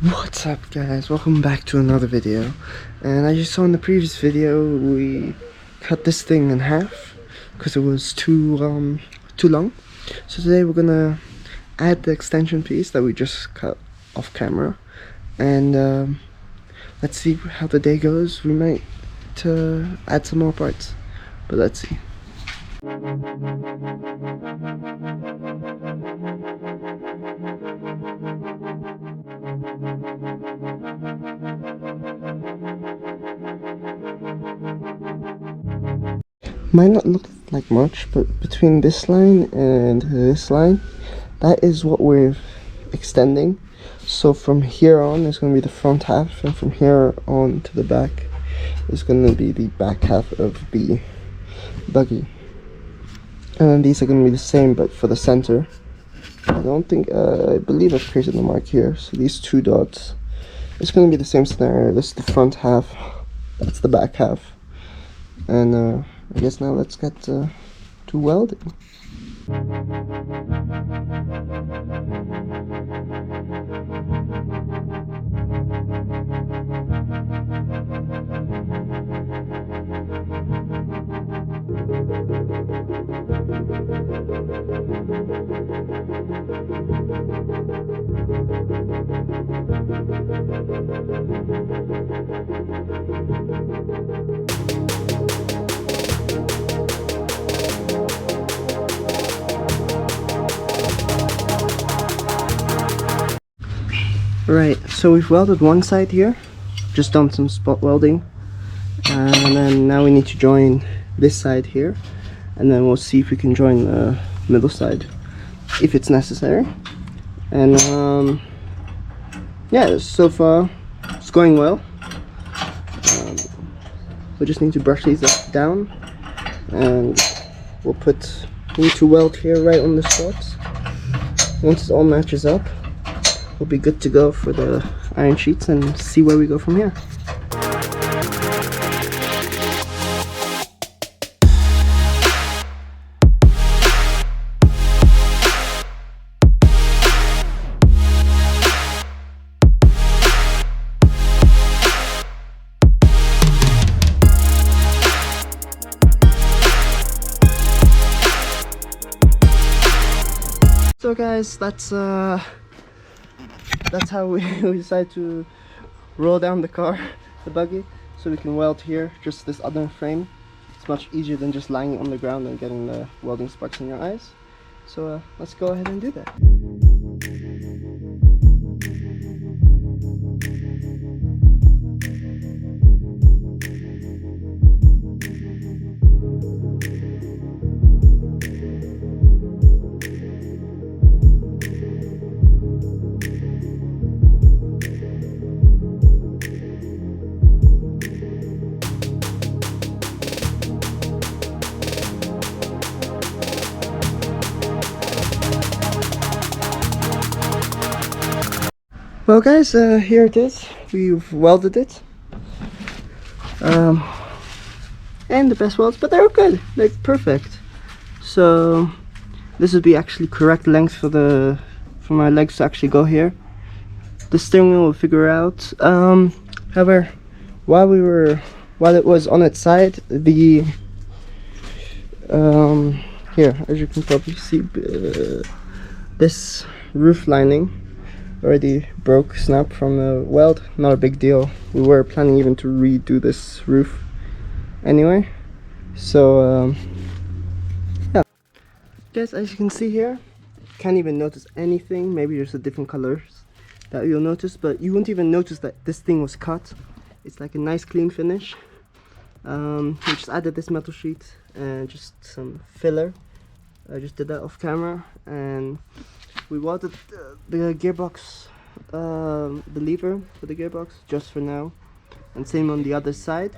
What's up guys, welcome back to another video. And as you saw in the previous video, we cut this thing in half because it was too long. So today we're gonna add the extension piece that we just cut off camera, and let's see how the day goes. We might add some more parts, but let's see. Might not look like much, but between this line and this line, that is what we're extending. So from here on is going to be the front half, and from here on to the back is going to be the back half of the buggy. And then these are going to be the same, but for the center. I believe I've created the mark here. So these two dots, it's going to be the same scenario. This is the front half, that's the back half. And I guess now let's get to welding. Right, so we've welded one side here, just done some spot welding, and then now we need to join this side here, and then we'll see if we can join the middle side if it's necessary. And yeah, so far it's going well. We just need to brush these down, and we need to weld here right on the spots. Once it all matches up, we'll be good to go for the iron sheets and see where we go from here. So guys, that's how we decided to roll down the car, the buggy, so we can weld here, just this other frame. It's much easier than just lying on the ground and getting the welding sparks in your eyes. So let's go ahead and do that. Well guys, here it is. We've welded it. And the best welds, but they're good. They're perfect. So this would be actually correct length for my legs to actually go here. The steering wheel will figure out. However, while it was on its side, the here, as you can probably see, this roof lining already snapped from the weld. Not a big deal. We were planning even to redo this roof anyway. So yeah, guys, as you can see here, can't even notice anything. Maybe there's a different colors that you'll notice, but you won't even notice that this thing was cut. It's like a nice clean finish. We just added this metal sheet and just some filler. I just did that off camera, and we welded the gearbox, the lever for the gearbox, just for now, and same on the other side.